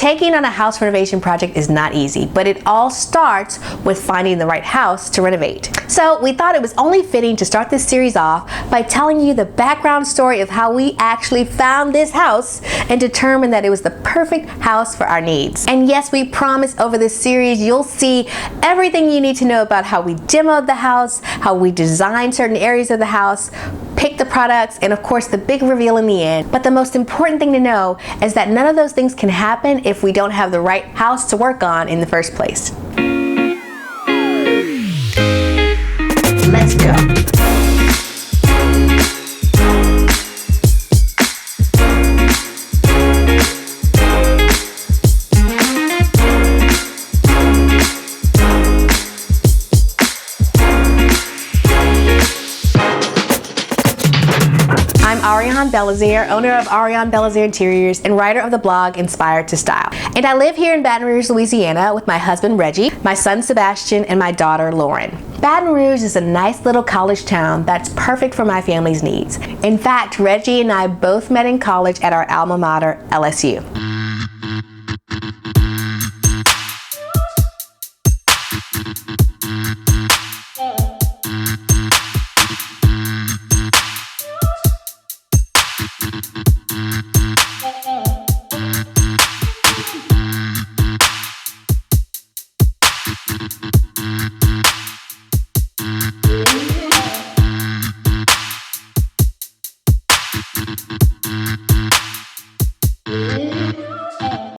taking on a house renovation project is not easy, but it all starts with finding the right house to renovate. So we thought it was only fitting to start this series off by telling you the background story of how we actually found this house and determined that it was the perfect house for our needs. And yes, we promise over this series you'll see everything you need to know about how we demoed the house, how we designed certain areas of the house, picked the products, and of course the big reveal in the end. But the most important thing to know is that none of those things can happen if we don't have the right house to work on in the first place. Let's go. I'm Ariane Belizaire, owner of Ariane Belizaire Interiors and writer of the blog Inspired to Style. And I live here in Baton Rouge, Louisiana with my husband Reggie, my son Sebastian, and my daughter Lauren. Baton Rouge is a nice little college town that's perfect for my family's needs. In fact, Reggie and I both met in college at our alma mater, LSU.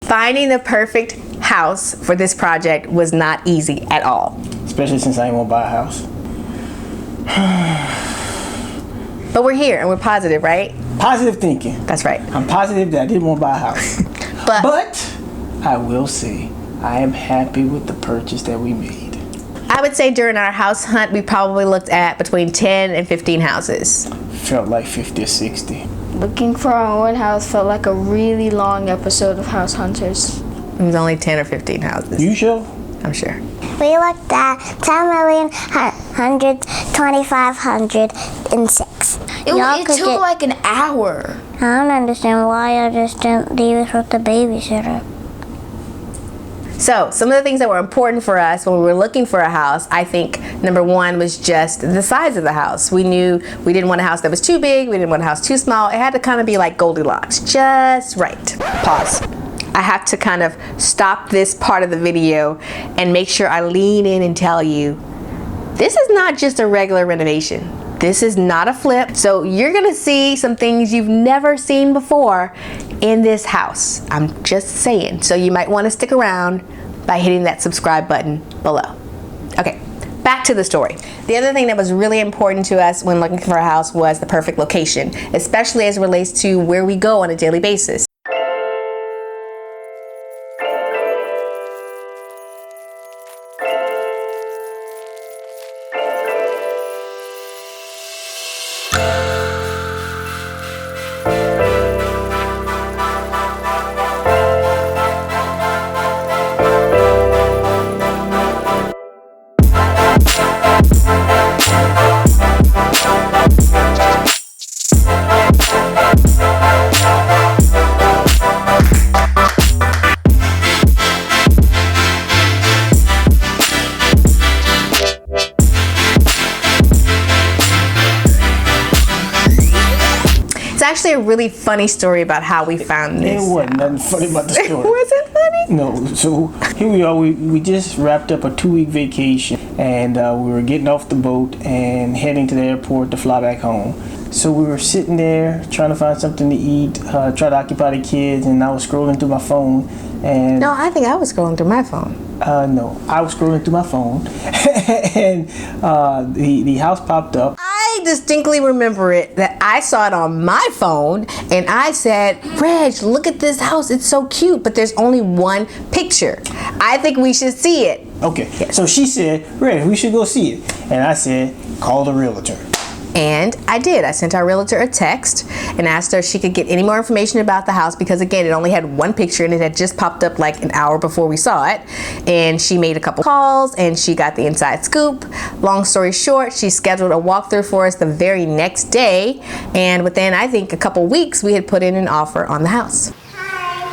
Finding the perfect house for this project was not easy at all. Especially since I ain't gonna buy a house. But we're here and we're positive, right? Positive thinking. That's right. I'm positive that I didn't want to buy a house. But I will say, I am happy with the purchase that we made. I would say during our house hunt, we probably looked at between 10 and 15 houses. Felt like 50 or 60. Looking for our own house felt like a really long episode of House Hunters. It was only 10 or 15 houses. You sure? I'm sure. We looked at 10,125,006. It took like an hour. I don't understand why I just didn't leave us with the babysitter. So some of the things that were important for us when we were looking for a house, I think number one was just the size of the house. We knew we didn't want a house that was too big, we didn't want a house too small. It had to kind of be like Goldilocks, just right. Pause. I have to kind of stop this part of the video and make sure I lean in and tell you, this is not just a regular renovation. This is not a flip. So you're gonna see some things you've never seen before in this house. I'm just saying. So you might wanna stick around by hitting that subscribe button below. Okay, back to the story. The other thing that was really important to us when looking for a house was the perfect location, especially as it relates to where we go on a daily basis. Actually a really funny story about how we found this. It wasn't nothing funny about the story. Was it funny? No. So here we are. We just wrapped up a 2-week vacation, and we were getting off the boat and heading to the airport to fly back home. So we were sitting there trying to find something to eat, try to occupy the kids, and I was scrolling through my phone. And no, I think I was scrolling through my phone. No, I was scrolling through my phone, and the house popped up. I distinctly remember it that I saw it on my phone and I said, Reg, look at this house, it's so cute, but there's only one picture. I think we should see it. Okay, yes. So she said, Reg, we should go see it. And I said, call the realtor. And I did. I sent our realtor a text and asked her if she could get any more information about the house because, again, it only had one picture and it had just popped up like an hour before we saw it. And she made a couple calls and she got the inside scoop. Long story short, she scheduled a walkthrough for us the very next day. And within, I think, a couple weeks, we had put in an offer on the house. Hi.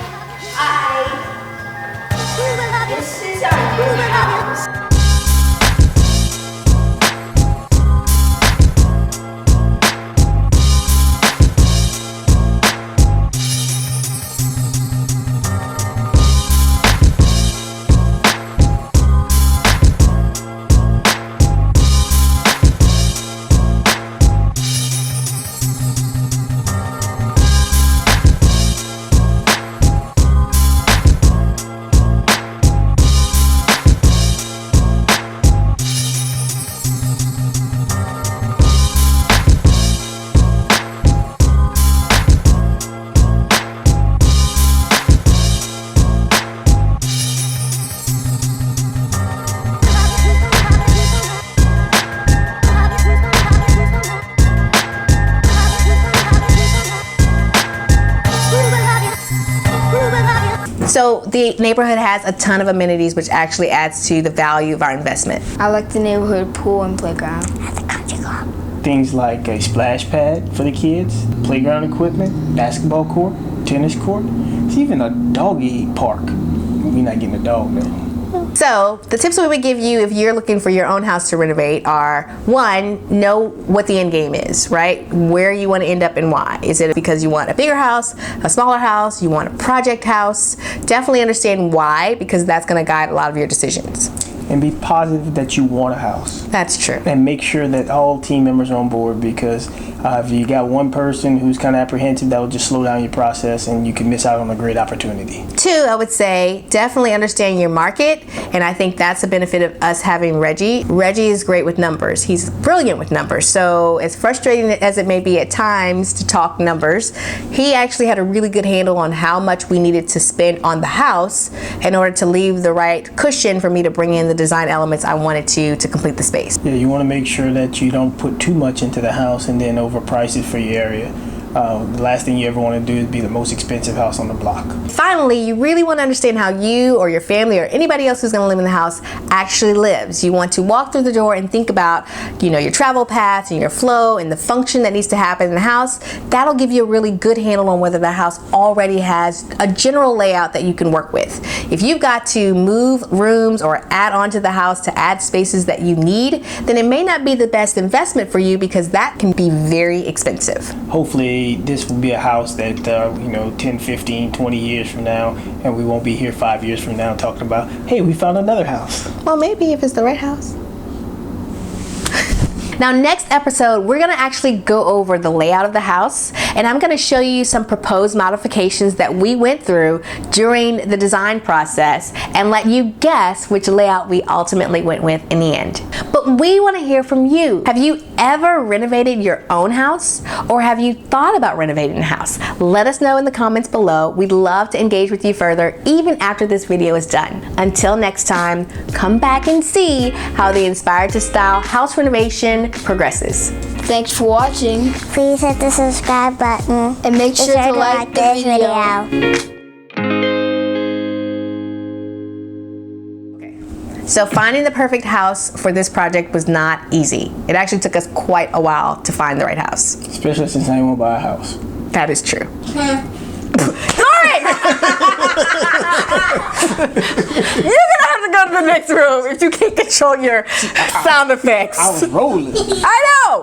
So the neighborhood has a ton of amenities, which actually adds to the value of our investment. I like the neighborhood pool and playground. At the country club. Things like a splash pad for the kids, playground equipment, basketball court, tennis court. It's even a doggy park. We're not getting a dog though. So the tips we would give you if you're looking for your own house to renovate are, one, know what the end game is, right? Where you want to end up and why. Is it because you want a bigger house, a smaller house, you want a project house? Definitely understand why, because that's going to guide a lot of your decisions. And be positive that you want a house. That's true. And make sure that all team members are on board, because if you got one person who's kind of apprehensive, that will just slow down your process and you can miss out on a great opportunity. Two, I would say definitely understand your market, and I think that's a benefit of us having Reggie. Reggie is great with numbers. He's brilliant with numbers. So as frustrating as it may be at times to talk numbers, he actually had a really good handle on how much we needed to spend on the house in order to leave the right cushion for me to bring in the design elements I wanted to complete the space. Yeah, you want to make sure that you don't put too much into the house and then overprice it for your area. The last thing you ever want to do is be the most expensive house on the block. Finally, you really want to understand how you or your family or anybody else who's going to live in the house actually lives. You want to walk through the door and think about, your travel paths and your flow and the function that needs to happen in the house. That'll give you a really good handle on whether the house already has a general layout that you can work with. If you've got to move rooms or add on to the house to add spaces that you need, then it may not be the best investment for you, because that can be very expensive. Hopefully this will be a house that 10, 15, 20 years from now, and we won't be here 5 years from now talking about, hey, we found another house. Well, maybe if it's the right house. Now, next episode, we're gonna actually go over the layout of the house, and I'm gonna show you some proposed modifications that we went through during the design process and let you guess which layout we ultimately went with in the end. But we wanna hear from you. Have you ever renovated your own house, or have you thought about renovating a house? Let us know in the comments below. We'd love to engage with you further, even after this video is done. Until next time, come back and see how the Inspired to Style house renovation progresses. Thanks for watching, Please hit the subscribe button. and make sure to like the this video. So finding the perfect house for this project was not easy. It actually took us quite a while to find the right house. Especially since I won't buy a house. That is true. Alright! You're gonna have to go to the next room if you can't control your sound effects. I was rolling. I know!